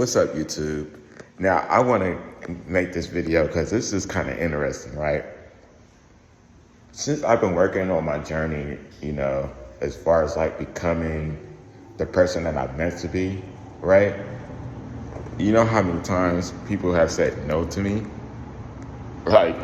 What's up, YouTube? Now, I want to make this video because this is kind of interesting, right? Since I've been working on my journey, as far as like becoming the person that I'm meant to be, right? You know how many times people have said no to me? Like,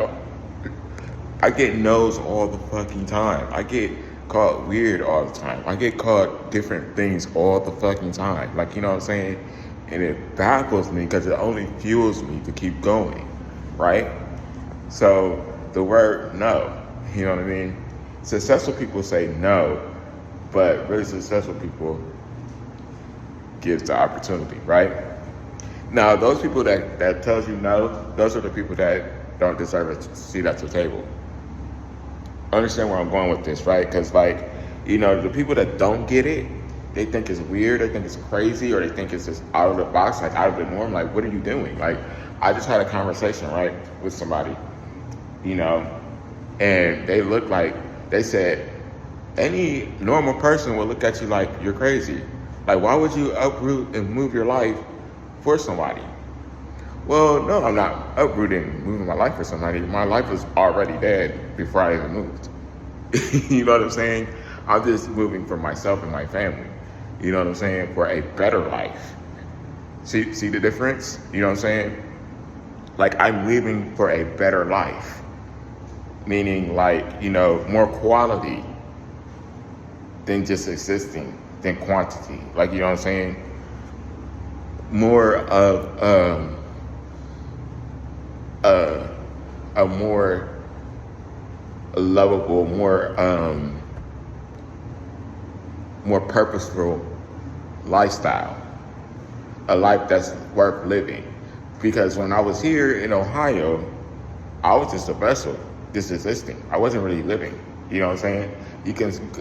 I get no's all the fucking time. I get called weird all the time. I get called different things all the fucking time. Like, you know what I'm saying? And it baffles me because it only fuels me to keep going, right? So the word no, you know what I mean? Successful people say no, but really successful people gives the opportunity, right? Now, those people that tells you no, those are the people that don't deserve a seat at the table. Understand where I'm going with this, right? Because, the people that don't get it, they think it's weird, they think it's crazy, or they think it's just out of the box, like out of the norm. Like, what are you doing? Like, I just had a conversation, right, with somebody, and they said, any normal person will look at you like you're crazy. Like, why would you uproot and move your life for somebody? Well, no, I'm not uprooting and moving my life for somebody. My life was already dead before I even moved. You know what I'm saying? I'm just moving for myself and my family. You know what I'm saying? For a better life. See the difference? You know what I'm saying? Like, I'm living for a better life. Meaning, more quality than just existing, than quantity. Like, you know what I'm saying? More of a more lovable, more purposeful lifestyle, a life that's worth living. Because when I was here in Ohio, I was just a vessel, just existing. I wasn't really living. You know what I'm saying?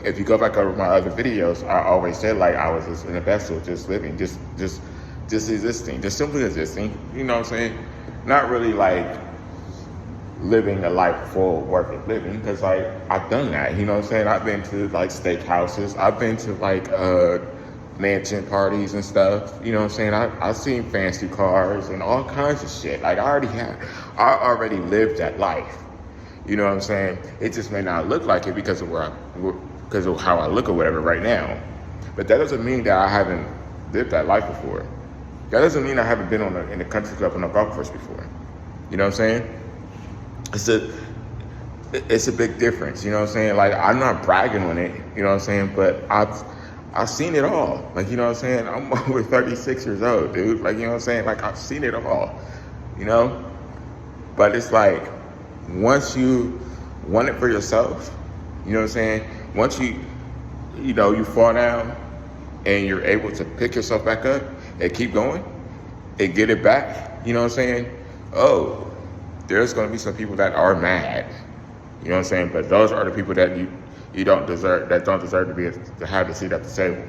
If you go back over my other videos, I always said I was just in a vessel, just living, just existing, just simply existing. You know what I'm saying? Not really living a life full worth of living, because I've done that. You know what I'm saying? I've been to steakhouses, I've been to mansion parties and stuff. You know what I'm saying? I've seen fancy cars and all kinds of shit. I already lived that life. You know what I'm saying? It just may not look like it because of how I look or whatever right now. But that doesn't mean that I haven't lived that life before. That doesn't mean I haven't been in a country club on a golf course before. You know what I'm saying? It's a big difference. You know what I'm saying? I'm not bragging on it. You know what I'm saying? But I've seen it all. You know what I'm saying? I'm over 36 years old, dude. You know what I'm saying? I've seen it all. But it's once you want it for yourself, you know what I'm saying? Once you fall down and you're able to pick yourself back up and keep going and get it back, you know what I'm saying? Oh, there's going to be some people that are mad, you know what I'm saying? But those are the people that you don't deserve to have the seat at the table,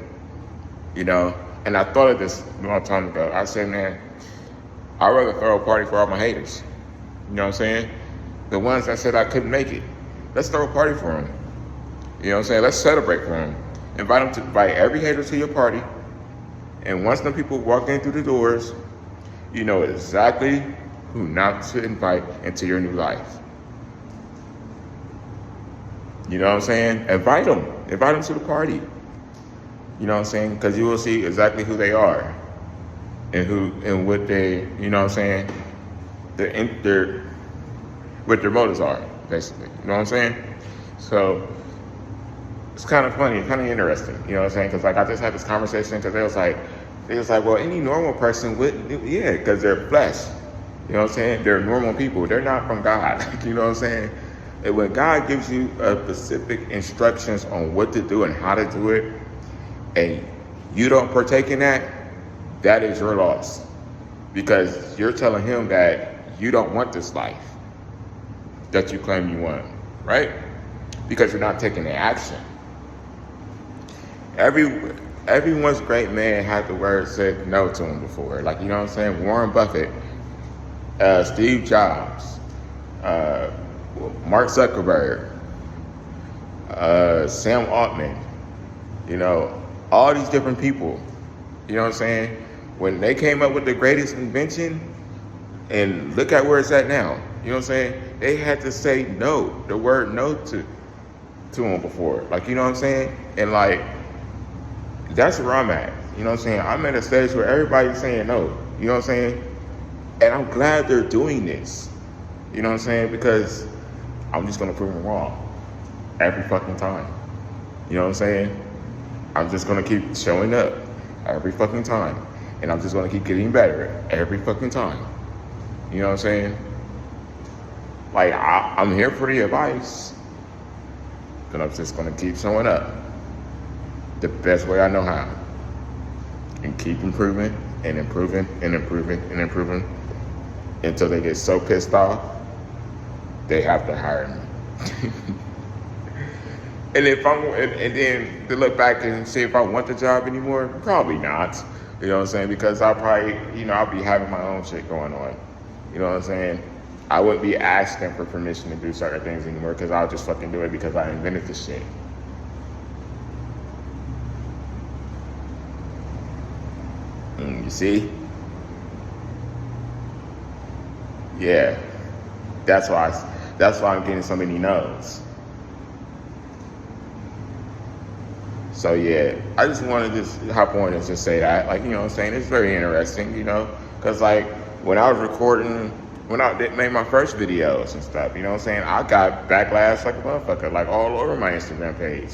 And I thought of this a long time ago. I said, man, I'd rather throw a party for all my haters. You know what I'm saying? The ones that said I couldn't make it. Let's throw a party for them. You know what I'm saying? Let's celebrate for them. Invite every hater to your party. And once them people walk in through the doors, you know exactly who not to invite into your new life. You know what I'm saying? Invite them to the party. You know what I'm saying? Because you will see exactly who they are and what they, you know what I'm saying? What their motives are, basically. You know what I'm saying? So it's kind of funny, kind of interesting. You know what I'm saying? Because I just had this conversation because they was like, well, any normal person wouldn't, yeah, because they're flesh. You know what I'm saying? They're normal people. They're not from God. You know what I'm saying? And when God gives you specific instructions on what to do and how to do it, and you don't partake in that, that is your loss. Because you're telling him that you don't want this life that you claim you want, right? Because you're not taking the action. Everyone's great man had the word said no to him before. You know what I'm saying? Warren Buffett, Steve Jobs, Mark Zuckerberg, Sam Altman, all these different people, you know what I'm saying? When they came up with the greatest invention, and look at where it's at now. You know what I'm saying? They had to say no, the word no to them before. Like, you know what I'm saying? And like, that's where I'm at. You know what I'm saying? I'm at a stage where everybody's saying no. You know what I'm saying? And I'm glad they're doing this. You know what I'm saying? Because I'm just going to prove them wrong every fucking time. You know what I'm saying? I'm just going to keep showing up every fucking time. And I'm just going to keep getting better every fucking time. You know what I'm saying? Like, I'm here for the advice. But I'm just going to keep showing up the best way I know how. And keep improving and improving and improving and improving until they get so pissed off, they have to hire me. And then to look back and see if I want the job anymore, probably not. You know what I'm saying? Because I'll probably, I'll be having my own shit going on. You know what I'm saying? I wouldn't be asking for permission to do certain things anymore because I'll just fucking do it because I invented this shit. You see? Yeah. That's why I'm getting so many no's. So yeah, I just wanted to just hop on and just say that. Like, you know what I'm saying? It's very interesting, because like when I was recording, when I made my first videos and stuff, you know what I'm saying? I got backlash like a motherfucker, like all over my Instagram page,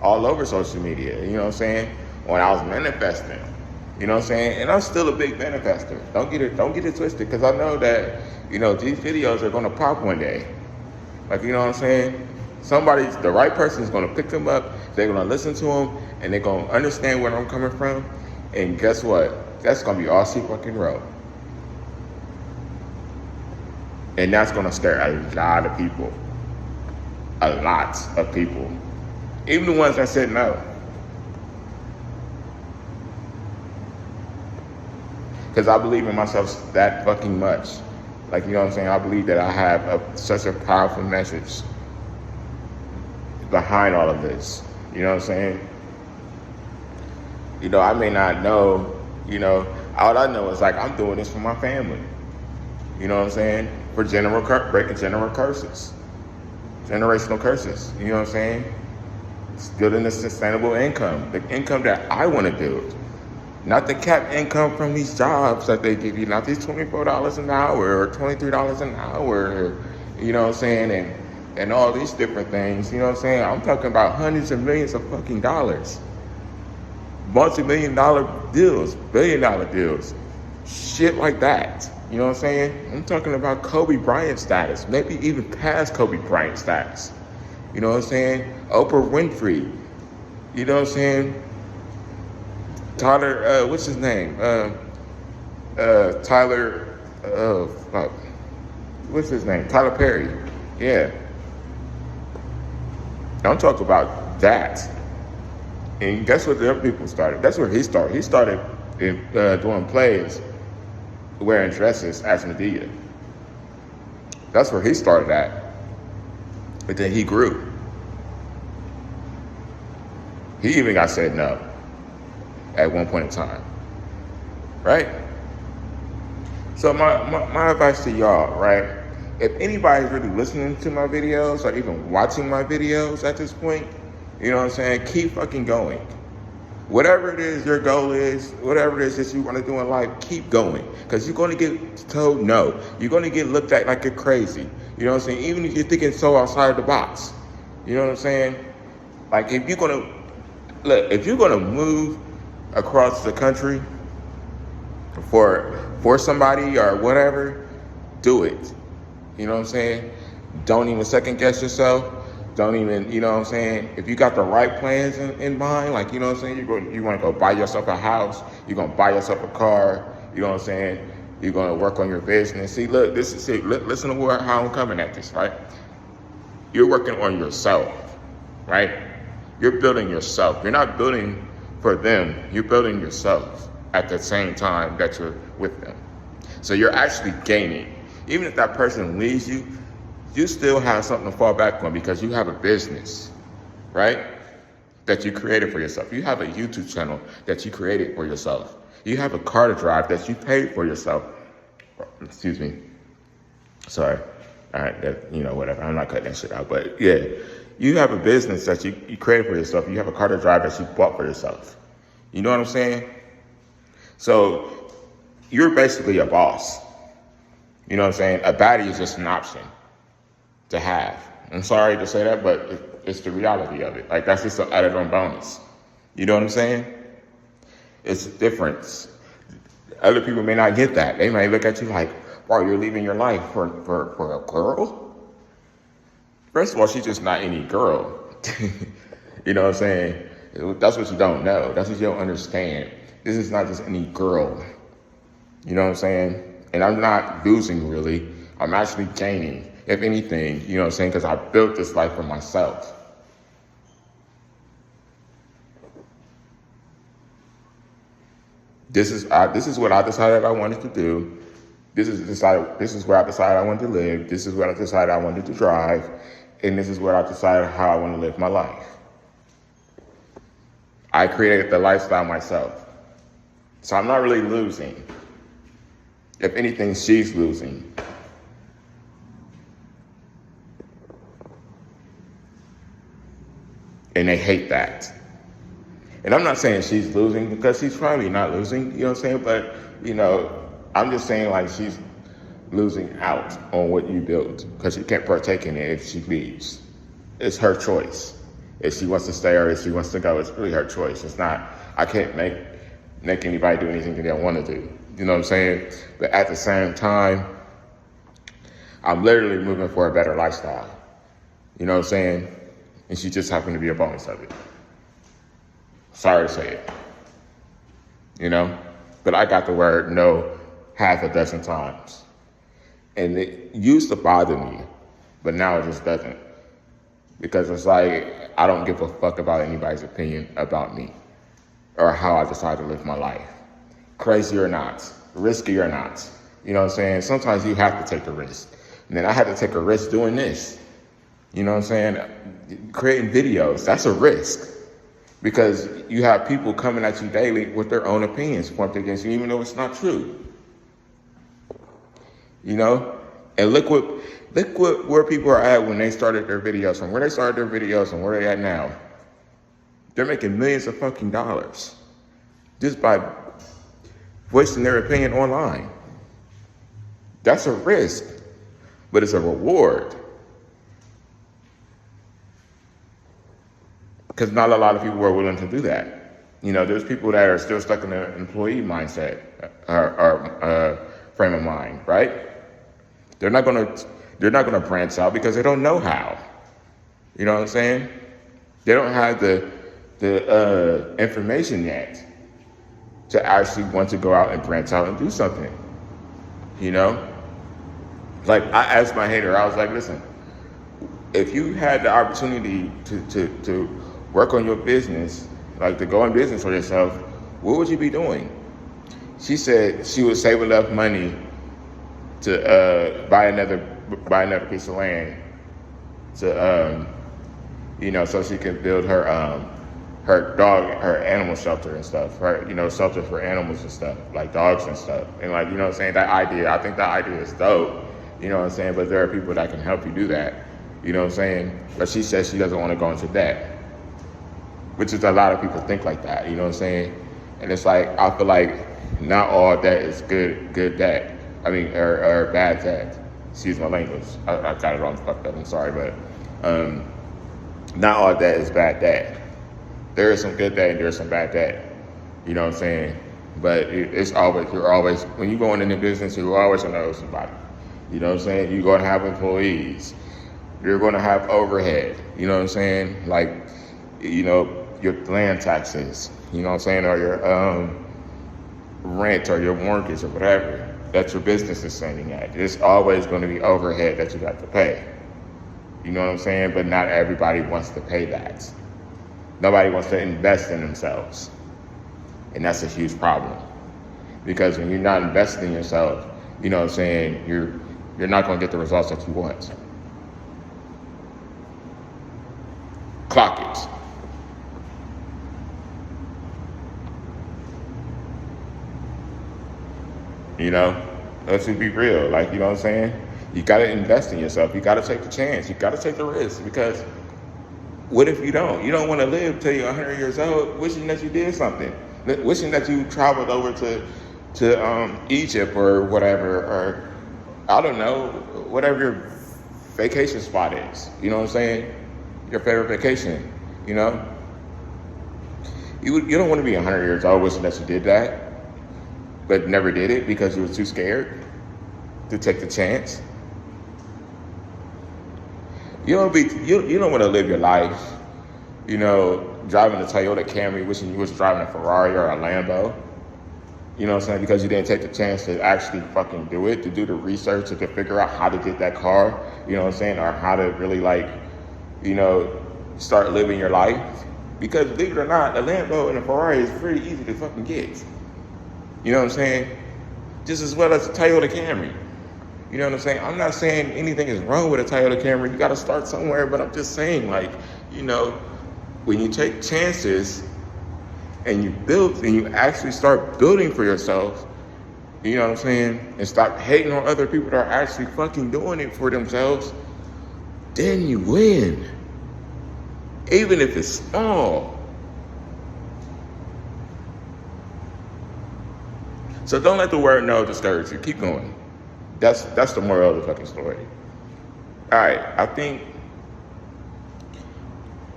all over social media, you know what I'm saying? When I was manifesting, you know what I'm saying? And I'm still a big manifester. Don't get it twisted, because I know that, these videos are gonna pop one day. Like, you know what I'm saying? The right person is gonna pick them up, they're gonna listen to them, and they're gonna understand where I'm coming from. And guess what? That's gonna be all she fucking wrote. And that's gonna scare a lot of people. A lot of people. Even the ones that said no. Because I believe in myself that fucking much. Like, you know what I'm saying? I believe that I have such a powerful message behind all of this. You know what I'm saying? I may not know, all I know is like I'm doing this for my family. You know what I'm saying? For breaking generational curses. You know what I'm saying? It's building a sustainable income, the income that I want to build. Not the cap income from these jobs that they give you, not these $24 an hour or $23 an hour, you know what I'm saying? And all these different things, you know what I'm saying? I'm talking about hundreds of millions of fucking dollars. Multi-million-dollar deals, billion-dollar deals, shit like that. You know what I'm saying? I'm talking about Kobe Bryant status, maybe even past Kobe Bryant status. You know what I'm saying? Oprah Winfrey. You know what I'm saying? Tyler, what's his name? Tyler, what's his name? Tyler Perry. Yeah. I'm talking about that. And guess what the other people started? That's where he started. He started doing plays, wearing dresses as Medea. That's where he started at. But then he grew. He even got said no at one point in time. Right? So my advice to y'all, right? If anybody's really listening to my videos or even watching my videos at this point, you know what I'm saying? Keep fucking going. Whatever it is your goal is, whatever it is that you want to do in life, keep going. Because you're going to get told no. You're going to get looked at like you're crazy. You know what I'm saying? Even if you're thinking so outside the box. You know what I'm saying? Like if you're going to move across the country for somebody or whatever, do it. You know what I'm saying? Don't even second guess yourself. Don't even, you know what I'm saying? If you got the right plans in mind, like, you know what I'm saying? You want to go buy yourself a house. You're going to buy yourself a car. You know what I'm saying? You're going to work on your business. See, look, listen to how I'm coming at this, right? You're working on yourself, right? You're building yourself. You're not building for them. You're building yourself at the same time that you're with them. So you're actually gaining. Even if that person leaves you, you still have something to fall back on because you have a business, right? That you created for yourself. You have a YouTube channel that you created for yourself. You have a car to drive that you paid for yourself. Excuse me. Sorry. All right, whatever. I'm not cutting that shit out. But yeah, you have a business that you created for yourself. You have a car to drive that you bought for yourself. You know what I'm saying? So you're basically a boss. You know what I'm saying? A baddie is just an option to have. I'm sorry to say that, but it's the reality of it. Like, that's just an added on bonus. You know what I'm saying? It's a difference. Other people may not get that. They may look at you like, wow, you're leaving your life for a girl? First of all, she's just not any girl. You know what I'm saying? That's what you don't know. That's what you don't understand. This is not just any girl. You know what I'm saying? And I'm not losing, really. I'm actually gaining, if anything, you know what I'm saying? Because I built this life for myself. This is what I decided I wanted to do. This is where I decided I wanted to live. This is what I decided I wanted to drive. And this is where I decided how I want to live my life. I created the lifestyle myself. So I'm not really losing. If anything, she's losing. And they hate that. And I'm not saying she's losing, because she's probably not losing, you know what I'm saying? But, I'm just saying, like, she's losing out on what you built, because she can't partake in it if she leaves. It's her choice. If she wants to stay or if she wants to go, it's really her choice. It's not, I can't make anybody do anything that they don't want to do. You know what I'm saying? But at the same time, I'm literally moving for a better lifestyle. You know what I'm saying? And she just happened to be a bonus of it. Sorry to say it. But I got the word no half a dozen times. And it used to bother me, but now it just doesn't. Because it's like, I don't give a fuck about anybody's opinion about me or how I decide to live my life. Crazy or not, risky or not. You know what I'm saying? Sometimes you have to take a risk. And then I had to take a risk doing this. You know what I'm saying? Creating videos, that's a risk. Because you have people coming at you daily with their own opinions pointed against you, even though it's not true. And look where people are at when they started their videos, from where they started their videos and where they're at now. They're making millions of fucking dollars just by voicing their opinion online. That's a risk, but it's a reward. Because not a lot of people are willing to do that. There's people that are still stuck in the employee mindset or frame of mind, right? They're not gonna branch out because they don't know how. You know what I'm saying? They don't have the information yet to actually want to go out and branch out and do something. Like, I asked my hater, I was like, listen, if you had the opportunity to work on your business, like to go in business for yourself, what would you be doing? She said she would save enough money to buy another piece of land to so she can build her animal shelter and stuff, right? Shelter for animals and stuff, like dogs and stuff. And like, you know what I'm saying? That idea, I think that idea is dope. You know what I'm saying? But there are people that can help you do that. You know what I'm saying? But she says she doesn't want to go into debt, which is a lot of people think like that. You know what I'm saying? And it's like, I feel like not all debt is good debt. Or bad debt. Excuse my language. I got it all fucked up. I'm sorry, but not all debt is bad debt. There is some good debt and there's some bad debt. You know what I'm saying? But you're always, when you go into the business, you're always going to owe somebody. You know what I'm saying? You're going to have employees. You're going to have overhead. You know what I'm saying? Like, your land taxes, you know what I'm saying? Or your rent or your mortgage or whatever that your business is sending at. There's always going to be overhead that you got to pay. You know what I'm saying? But not everybody wants to pay that. Nobody wants to invest in themselves. And that's a huge problem. Because when you're not investing in yourself, you know what I'm saying, you're not going to get the results that you want. Clock it. You know, let's be real. Like, you know what I'm saying? You got to invest in yourself. You got to take the chance. You got to take the risk, because what if you don't? You don't want to live till you're 100 years old wishing that you did something, wishing that you traveled over to Egypt or whatever, or I don't know, whatever your vacation spot is. You know what I'm saying? Your favorite vacation. You know, you don't want to be 100 years old wishing that you did that, but never did it because you were too scared to take the chance. You don't want to live your life, you know, driving a Toyota Camry wishing you was driving a Ferrari or a Lambo. You know what I'm saying? Because you didn't take the chance to actually fucking do it, to do the research, to figure out how to get that car, you know what I'm saying? Or how to really, like, you know, start living your life. Because believe it or not, a Lambo and a Ferrari is pretty easy to fucking get. You know what I'm saying? Just as well as a Toyota Camry. You know what I'm saying? I'm not saying anything is wrong with a Toyota Camry. You got to start somewhere, but I'm just saying, like, you know, when you take chances and you build and you actually start building for yourself, you know what I'm saying? And stop hating on other people that are actually fucking doing it for themselves, then you win. Even if it's small. So don't let the word no discourage you. Keep going. That's the moral of the fucking story. All right, I think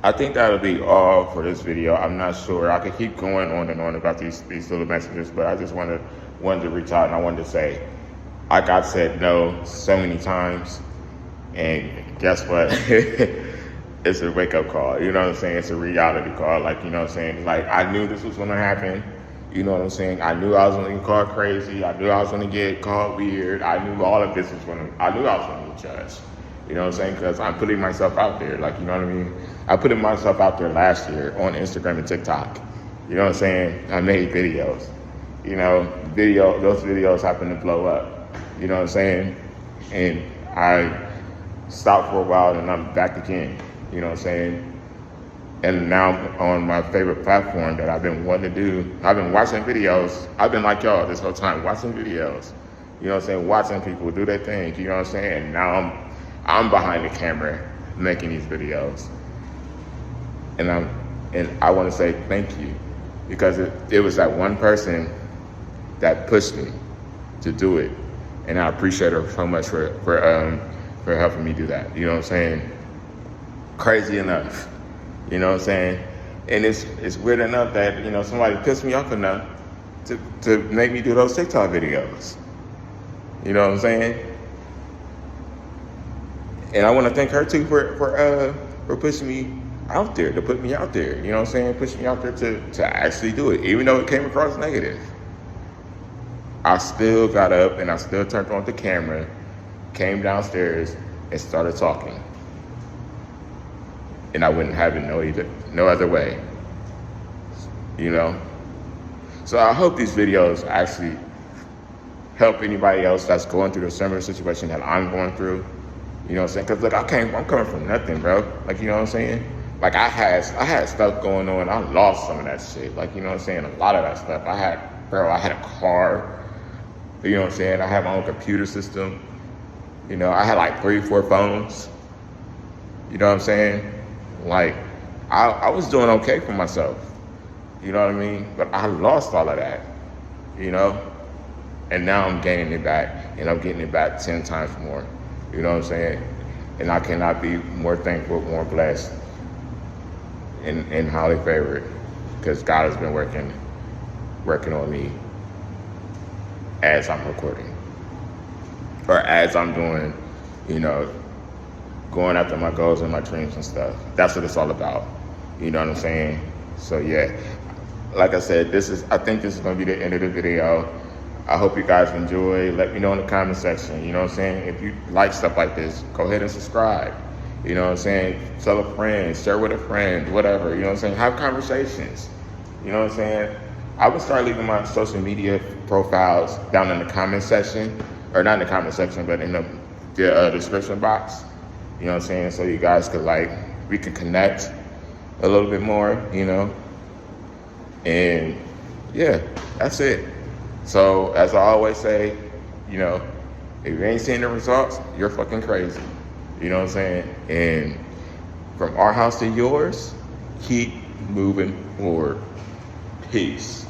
that'll be all for this video. I'm not sure. I could keep going on and on about these little messages, but I just wanted to reach out, and I wanted to say, like I said no so many times, and guess what? It's a wake-up call. You know what I'm saying? It's a reality call. Like, you know what I'm saying? Like, I knew this was going to happen. You know what I'm saying? I knew I was going to get called crazy. I knew I was going to get called weird. I knew all of this was I knew I was going to get judged. You know what I'm saying? Because I'm putting myself out there. Like, you know what I mean? I put myself out there last year on Instagram and TikTok. You know what I'm saying? I made videos. You know, those videos happened to blow up. You know what I'm saying? And I stopped for a while, and I'm back again. You know what I'm saying? And now I'm on my favorite platform that I've been wanting to do. I've been watching videos. I've been like y'all this whole time, watching videos. You know what I'm saying? Watching people do their thing. You know what I'm saying? And now I'm behind the camera making these videos. And I want to say thank you, because it was that one person that pushed me to do it. And I appreciate her so much for helping me do that. You know what I'm saying? Crazy enough. You know what I'm saying? And it's weird enough that, you know, somebody pissed me off enough to make me do those TikTok videos. You know what I'm saying? And I want to thank her too for pushing me out there, to put me out there. You know what I'm saying? Pushing me out there to actually do it, even though it came across negative. I still got up and I still turned on the camera, came downstairs and started talking. And I wouldn't have it no other way, you know? So I hope these videos actually help anybody else that's going through the similar situation that I'm going through. You know what I'm saying? Because, look, I'm coming from nothing, bro. Like, you know what I'm saying? Like, I had stuff going on. I lost some of that shit. Like, you know what I'm saying? A lot of that stuff. I had a car. You know what I'm saying? I had my own computer system. You know, I had like 3 or 4 phones. You know what I'm saying? Like, I was doing okay for myself. You know what I mean? But I lost all of that, you know? And now I'm gaining it back, and I'm getting it back 10 times more. You know what I'm saying? And I cannot be more thankful, more blessed, and highly favored, because God has been working on me as I'm recording, or as I'm doing, you know, going after my goals and my dreams and stuff. That's what it's all about. You know what I'm saying? So yeah, like I said, I think this is gonna be the end of the video. I hope you guys enjoy. Let me know in the comment section. You know what I'm saying? If you like stuff like this, go ahead and subscribe. You know what I'm saying? Tell a friend, share with a friend, whatever. You know what I'm saying? Have conversations. You know what I'm saying? I would start leaving my social media profiles down in the comment section, or not in the comment section, but in the description box. You know what I'm saying? So you guys could, like, we can connect a little bit more, you know? And yeah, that's it. So as I always say, you know, if you ain't seeing the results, you're fucking crazy. You know what I'm saying? And from our house to yours, keep moving forward. Peace.